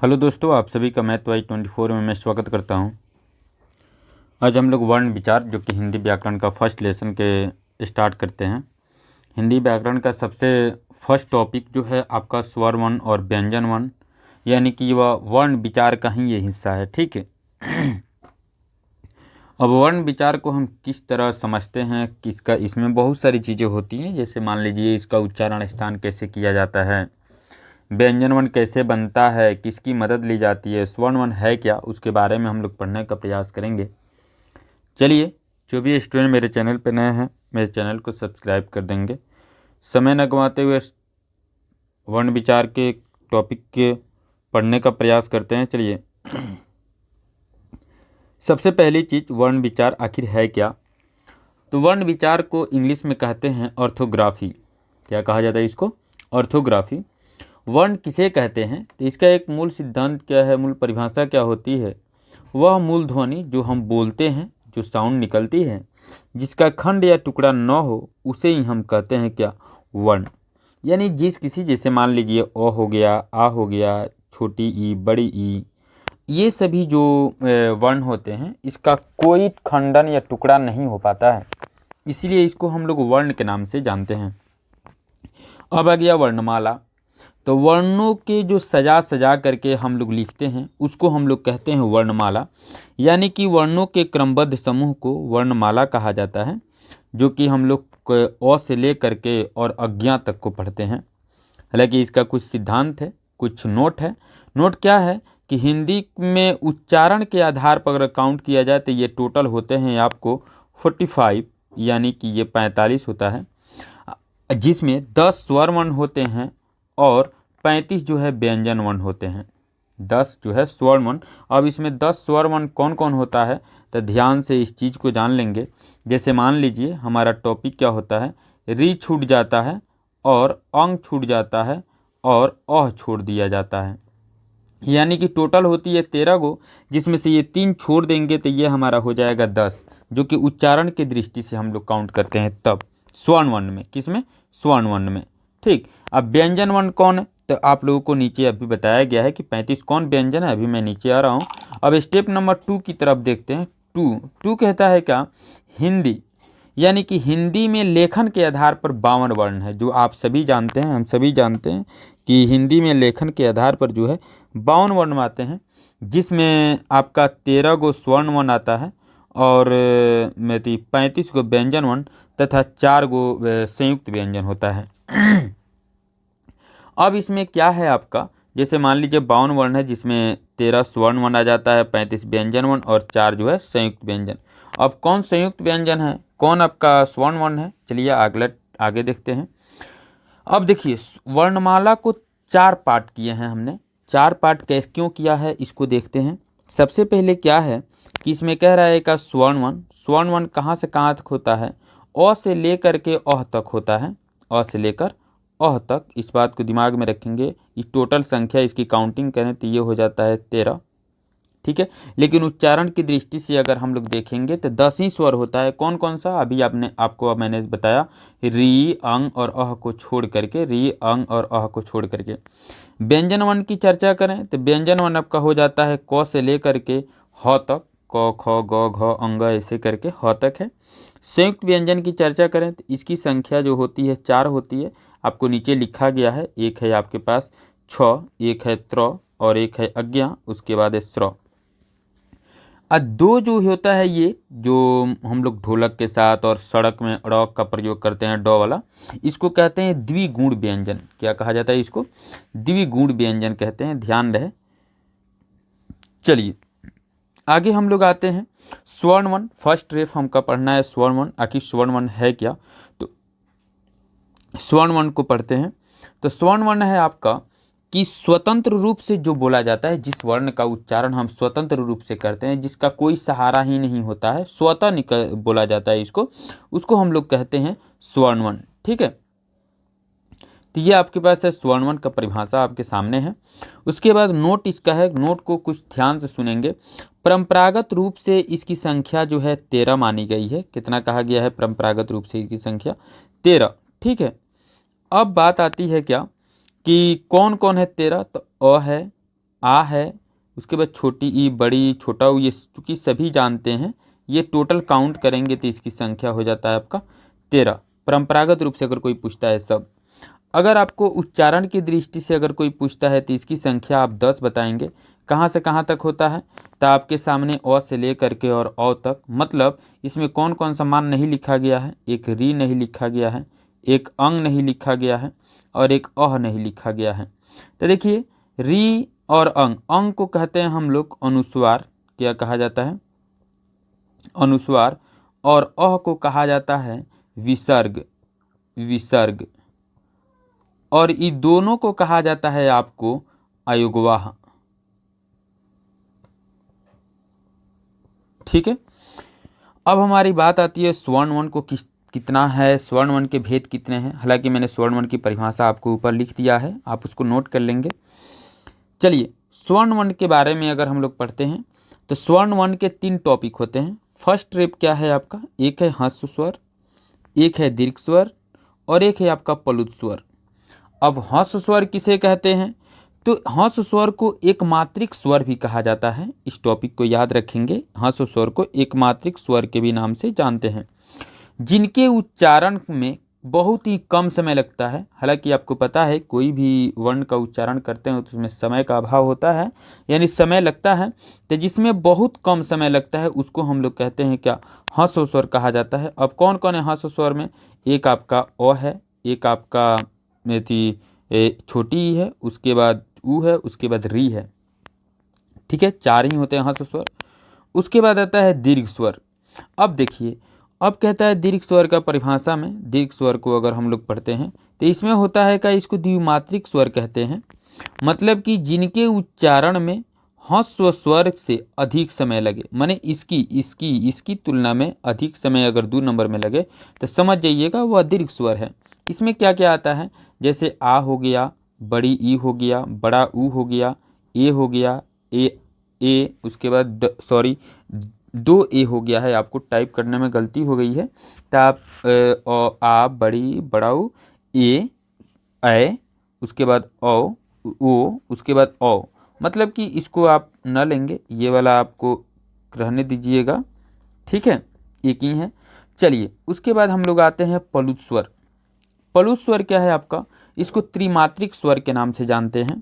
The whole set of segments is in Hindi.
हेलो दोस्तों, आप सभी का मैथ वाई 24 में मैं स्वागत करता हूं। आज हम लोग वर्ण विचार जो कि हिंदी व्याकरण का फर्स्ट लेसन के स्टार्ट करते हैं। हिंदी व्याकरण का सबसे फर्स्ट टॉपिक जो है आपका स्वर वर्ण और व्यंजन वर्ण, यानी कि वह वर्ण विचार का ही ये हिस्सा है। ठीक है। अब वर्ण विचार को हम किस तरह समझते हैं, किसका इसमें बहुत सारी चीज़ें होती हैं। जैसे मान लीजिए इसका उच्चारण स्थान कैसे किया जाता है, व्यंजन वर्ण कैसे बनता है, किसकी मदद ली जाती है, स्वर्ण वर्ण है क्या, उसके बारे में हम लोग पढ़ने का प्रयास करेंगे। चलिए, जो भी स्टूडेंट मेरे चैनल पर नए हैं मेरे चैनल को सब्सक्राइब कर देंगे। समय न गंवाते हुए वर्ण विचार के टॉपिक के पढ़ने का प्रयास करते हैं। चलिए, सबसे पहली चीज़ वर्ण विचार आखिर है क्या। तो वर्ण विचार को इंग्लिश में कहते हैं ऑर्थोग्राफी। क्या कहा जाता है इसको? ऑर्थोग्राफी। वर्ण किसे कहते हैं, तो इसका एक मूल सिद्धांत क्या है, मूल परिभाषा क्या होती है? वह मूल ध्वनि जो हम बोलते हैं, जो साउंड निकलती है, जिसका खंड या टुकड़ा न हो, उसे ही हम कहते हैं क्या? वर्ण। यानी जिस किसी, जैसे मान लीजिए अ हो गया, आ हो गया, छोटी ई, बड़ी ई, ये सभी जो वर्ण होते हैं, इसका कोई खंडन या टुकड़ा नहीं हो पाता है, इसलिए इसको हम लोग वर्ण के नाम से जानते हैं। अब आ गया वर्णमाला। तो वर्णों के जो सजा सजा करके हम लोग लिखते हैं, उसको हम लोग कहते हैं वर्णमाला। यानी कि वर्णों के क्रमबद्ध समूह को वर्णमाला कहा जाता है, जो कि हम लोग अ से ले करके और अज्ञा तक को पढ़ते हैं। हालांकि इसका कुछ सिद्धांत है, कुछ नोट है। नोट क्या है कि हिंदी में उच्चारण के आधार पर अगर काउंट किया जाए तो ये टोटल होते हैं आपको 45, यानी कि ये 45 होता है, जिसमें 10 स्वर वर्ण होते हैं और 35 जो है व्यंजन वर्ण होते हैं। 10 जो है स्वर वर्ण। अब इसमें 10 स्वर वर्ण कौन कौन होता है, तो ध्यान से इस चीज़ को जान लेंगे। जैसे मान लीजिए हमारा टॉपिक क्या होता है, री छूट जाता है और अंग छूट जाता है और अह छोड़ दिया जाता है, यानी कि टोटल होती है 13 गो, जिसमें से ये 3 छोड़ देंगे तो ये हमारा हो जाएगा 10, जो कि उच्चारण की दृष्टि से हम लोग काउंट करते हैं तब स्वर्ण वर्ण में। किसमें? स्वर्ण वर्ण में। ठीक। अब व्यंजन वर्ण कौन है, तो आप लोगों को नीचे अभी बताया गया है कि 35 कौन व्यंजन है। अभी मैं नीचे आ रहा हूँ। अब स्टेप नंबर 2 की तरफ देखते हैं। टू कहता है क्या? हिंदी। यानी कि हिंदी में लेखन के आधार पर 52 वर्ण है, जो आप सभी जानते हैं, हम सभी जानते हैं कि हिंदी में लेखन के आधार पर जो है 52 वर्ण आते हैं, जिसमें आपका 13 गो स्वर्ण वर्ण आता है और 35 गो व्यंजन वर्ण तथा 4 गो संयुक्त व्यंजन होता है। अब इसमें क्या है आपका, जैसे मान लीजिए 52 वर्ण है, जिसमें 13 स्वर्ण वर्ण आ जाता है, 35 व्यंजन वर्ण और 4 जो है संयुक्त व्यंजन। अब कौन संयुक्त व्यंजन है, कौन आपका स्वर्ण वर्ण है, चलिए आगे देखते हैं। अब देखिए, वर्णमाला को 4 पार्ट किए हैं हमने। 4 पार्ट कैसे क्यों किया है, इसको देखते हैं। सबसे पहले क्या है कि इसमें कह रहा है का स्वर्ण वर्ण। स्वर्ण वर्ण कहाँ से कहाँ तक होता है? अ से लेकर के अह तक होता है। अ से लेकर अह तक, इस बात को दिमाग में रखेंगे। इस टोटल संख्या इसकी काउंटिंग करें तो ये हो जाता है 13। ठीक है। लेकिन उच्चारण की दृष्टि से अगर हम लोग देखेंगे तो 10 ही स्वर होता है। कौन कौन सा? अभी आपको मैंने बताया, री, अंग और अह को छोड़ करके, री, अंग और अह को छोड़ करके। व्यंजन वर्ण की चर्चा करें तो व्यंजन वर्ण आपका हो जाता है क से लेकर के ह तक, क, ख, ग, घ, अंग, ऐसे करके ह तक है। संयुक्त व्यंजन की चर्चा करें तो इसकी संख्या जो होती है 4 होती है। आपको नीचे लिखा गया है, एक है आपके पास छ, एक है त्र और एक है अज्ञा, उसके बाद है स्र। दो जो होता है, ये जो हम लोग ढोलक के साथ और सड़क में ड़ौक का प्रयोग करते हैं, डॉ वाला, इसको कहते हैं द्विगुण व्यंजन। क्या कहा जाता है इसको? द्विगुण व्यंजन कहते हैं, ध्यान रहे। चलिए आगे हम लोग आते हैं। स्वर्ण वर्ण, फर्स्ट रेफ हमका पढ़ना है स्वर्ण वर्ण। आखिर स्वर्ण वर्ण है क्या, तो स्वर्ण वर्ण को पढ़ते हैं। तो स्वर्ण वर्ण है आपका कि स्वतंत्र रूप से जो बोला जाता है, जिस वर्ण का उच्चारण हम स्वतंत्र रूप से करते हैं, जिसका कोई सहारा ही नहीं होता है, स्वतः बोला जाता है इसको, उसको हम लोग कहते हैं स्वर्ण वर्ण। ठीक है। तो ये आपके पास है स्वर्ण वर्ण का परिभाषा आपके सामने है। उसके बाद नोट इसका है, नोट को कुछ ध्यान से सुनेंगे। परंपरागत रूप से इसकी संख्या जो है 13 मानी गई है। कितना कहा गया है परंपरागत रूप से इसकी संख्या? 13। ठीक है। अब बात आती है क्या कि कौन कौन है 13, तो अ है, आ है, उसके बाद छोटी ई, बड़ी, छोटा ऊ, ये चूँकि सभी जानते हैं, ये टोटल काउंट करेंगे तो इसकी संख्या हो जाता है आपका 13। परंपरागत रूप से अगर कोई पूछता है सब। अगर आपको उच्चारण की दृष्टि से अगर कोई पूछता है तो इसकी संख्या आप 10 बताएंगे। कहाँ से कहाँ तक होता है, तो आपके सामने अ से ले करके और औ तक, मतलब इसमें कौन कौन सा मान नहीं लिखा गया है, एक री नहीं लिखा गया है, एक अंग नहीं लिखा गया है और एक अह नहीं लिखा गया है। तो देखिए, री और अंग, अंग को कहते हैं हम लोग अनुस्वार, क्या कहा जाता है, अनुस्वार, और अह को कहा जाता है विसर्ग, विसर्ग, और ये दोनों को कहा जाता है आपको अयोगवाह। ठीक है, अब हमारी बात आती है स्वर्ण वर्ण को कितना है, स्वर्ण वर्ण के भेद कितने हैं। हालांकि मैंने स्वर्ण वर्ण की परिभाषा आपको ऊपर लिख दिया है, आप उसको नोट कर लेंगे। चलिए, स्वर्ण वर्ण के बारे में अगर हम लोग पढ़ते हैं तो स्वर्ण वर्ण के 3 टॉपिक होते हैं। फर्स्ट ट्रिप क्या है आपका, एक है ह्रस्व स्वर, एक है दीर्घ स्वर और एक है आपका प्लुत स्वर। अब ह्रस्व स्वर किसे कहते हैं, तो ह्रस्व स्वर को एक मात्रिक स्वर भी कहा जाता है। इस टॉपिक को याद रखेंगे, ह्रस्व स्वर को एक मात्रिक स्वर के भी नाम से जानते हैं, जिनके उच्चारण में बहुत ही कम समय लगता है। हालांकि आपको पता है कोई भी वर्ण का उच्चारण करते हैं तो उसमें समय का अभाव होता है, यानी समय लगता है, तो जिसमें बहुत कम समय लगता है उसको हम लोग कहते हैं क्या, ह्रस्व स्वर कहा जाता है। अब कौन कौन है ह्रस्व स्वर में, एक आपका अ है, एक आपका मेथी छोटी ई है, उसके बाद ऊ है, उसके बाद री है। ठीक है, 4 ही होते हैं ह्रस्व स्वर। उसके बाद आता है दीर्घ स्वर। अब देखिए, अब कहता है दीर्घ स्वर का परिभाषा में, दीर्घ स्वर को अगर हम लोग पढ़ते हैं तो इसमें होता है क्या, इसको द्विमात्रिक स्वर कहते हैं, मतलब कि जिनके उच्चारण में ह्रस्व स्वर से अधिक समय लगे, माने इसकी तुलना में अधिक समय अगर 2 नंबर में लगे तो समझ जाइएगा वह दीर्घ स्वर है। इसमें क्या क्या आता है, जैसे आ हो गया, बड़ी ई हो गया, बड़ा ऊ हो गया, ए हो गया, ए उसके बाद सॉरी 2 ए हो गया है, आपको टाइप करने में गलती हो गई है, तो आप आ, बड़ी, बड़ाऊ, ए, उसके बाद ओ, उसके बाद ओ, मतलब कि इसको आप न लेंगे, ये वाला आपको रहने दीजिएगा। ठीक है, एक ही है। चलिए, उसके बाद हम लोग आते हैं प्लुत स्वर। प्लुत स्वर क्या है आपका, इसको त्रिमात्रिक स्वर के नाम से जानते हैं।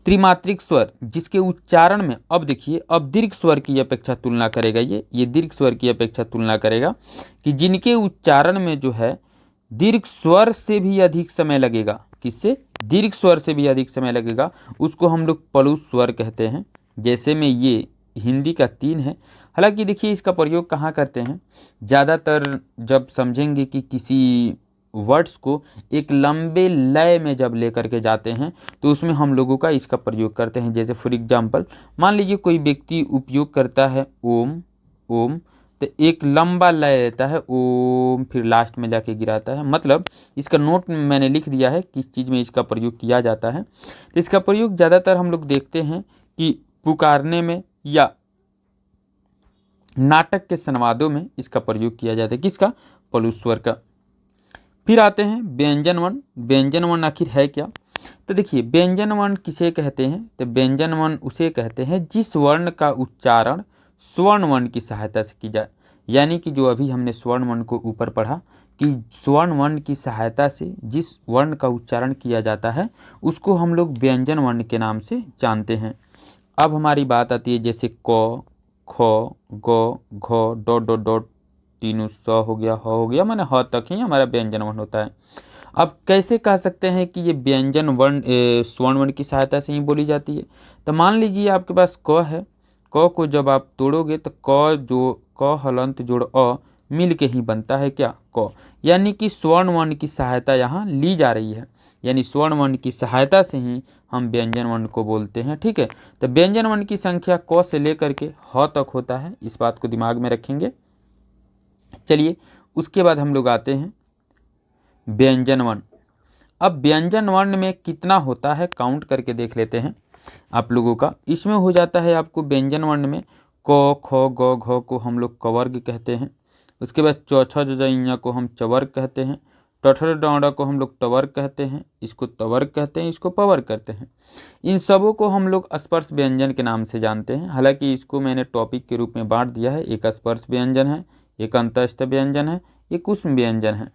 त्रिमात्रिक स्वर जिसके उच्चारण में, अब देखिए, अब दीर्घ स्वर की अपेक्षा तुलना करेगा, ये दीर्घ स्वर की अपेक्षा तुलना करेगा कि जिनके उच्चारण में जो है दीर्घ स्वर से भी अधिक समय लगेगा, किससे, दीर्घ स्वर से भी अधिक समय लगेगा, उसको हम लोग प्लुत स्वर कहते हैं। जैसे में ये हिंदी का 3 है। हालांकि देखिए, इसका प्रयोग कहाँ करते हैं, ज़्यादातर जब समझेंगे कि किसी वर्ड्स को एक लंबे लय में जब लेकर के जाते हैं तो उसमें हम लोगों का इसका प्रयोग करते हैं। जैसे फॉर एग्जांपल, मान लीजिए कोई व्यक्ति उपयोग करता है ओम, ओम, तो एक लंबा लय लेता है ओम, फिर लास्ट में जाके गिराता है, मतलब इसका नोट मैंने लिख दिया है किस चीज़ में इसका प्रयोग किया जाता है। तो इसका प्रयोग ज़्यादातर हम लोग देखते हैं कि पुकारने में या नाटक के संवादों में इसका प्रयोग किया जाता है, किसका, प्लुत स्वर का। फिर आते हैं व्यंजन वर्ण। व्यंजन वर्ण आखिर है क्या, तो देखिए, व्यंजन वर्ण किसे कहते हैं, तो व्यंजन वर्ण उसे कहते हैं जिस वर्ण का उच्चारण स्वर्ण वर्ण की सहायता से की जाए। यानी कि जो अभी हमने स्वर्ण वर्ण को ऊपर पढ़ा कि स्वर्ण वर्ण की सहायता से जिस वर्ण का उच्चारण किया जाता है उसको हम लोग व्यंजन वर्ण के नाम से जानते हैं। अब हमारी बात आती है जैसे क, ख, ग, घ, डॉट डॉट डॉट, तीनों स हो गया, ह हो गया, माने ह तक ही हमारा व्यंजन वर्ण होता है। अब कैसे कह सकते हैं कि ये व्यंजन वर्ण स्वर्ण वर्ण की सहायता से ही बोली जाती है, तो मान लीजिए आपके पास क है, क को जब आप तोड़ोगे तो क हलंत जोड़ अ मिल के ही बनता है क्या, क, यानी कि स्वर्ण वर्ण की सहायता यहाँ ली जा रही है, यानी स्वर्ण वर्ण की सहायता से ही हम व्यंजन वर्ण को बोलते हैं। ठीक है, तो व्यंजन वर्ण की संख्या क से लेकर के ह तक होता है, इस बात को दिमाग में रखेंगे। चलिए, उसके बाद हम लोग आते हैं व्यंजन वर्ण। अब व्यंजन वर्ण में कितना होता है काउंट करके देख लेते हैं आप लोगों का। इसमें हो जाता है आपको व्यंजन वर्ण में क, ख, ग, घ को हम लोग कवर्ग कहते हैं। उसके बाद चौथा जो को हम चवर्ग कहते हैं, टठर डौड़ा को हम लोग टवर कहते हैं, इसको तवर कहते हैं, इसको पवर कहते हैं। इन सबों को हम लोग स्पर्श व्यंजन के नाम से जानते हैं। हालांकि इसको मैंने टॉपिक के रूप में बांट दिया है, एक स्पर्श व्यंजन है, एक अंतस्थ व्यंजन है, एक ऊष्म व्यंजन है।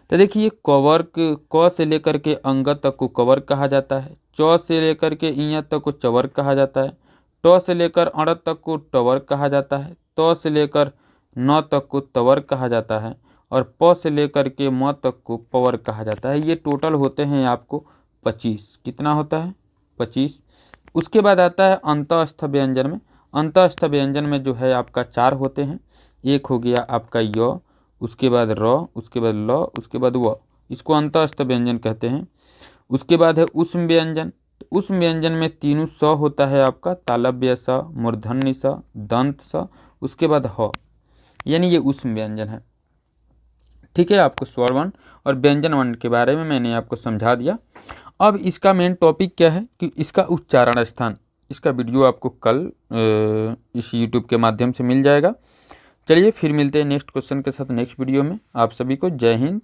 तो देखिए कवर क से लेकर के अंग तक को कवर कहा जाता है, च से लेकर के इ तक को चवर कहा जाता है, ट से लेकर अड़ तक को टवर कहा जाता है, त से लेकर न तक को तवर कहा जाता है और प से लेकर के म तक को पवर कहा जाता है। ये टोटल होते हैं आपको 25। कितना होता है? 25। उसके बाद आता है अंतस्थ व्यंजन में। अंतस्थ व्यंजन में जो है आपका 4 होते हैं। एक हो गया आपका य, उसके बाद र, उसके बाद ल, उसके बाद व, इसको अंतस्थ व्यंजन कहते हैं। उसके बाद है ऊष्म व्यंजन। ऊष्म व्यंजन में तीनों स होता है आपका, तालव्य स, मूर्धन्य स, दंत स, उसके बाद ह, यानी ये ऊष्म व्यंजन है। ठीक है, आपको स्वर वर्ण और व्यंजन वर्ण के बारे में मैंने आपको समझा दिया। अब इसका मेन टॉपिक क्या है कि इसका उच्चारण स्थान। इसका वीडियो आपको कल इस यूट्यूब के माध्यम से मिल जाएगा। चलिए फिर मिलते हैं नेक्स्ट क्वेश्चन के साथ नेक्स्ट वीडियो में। आप सभी को जय हिंद।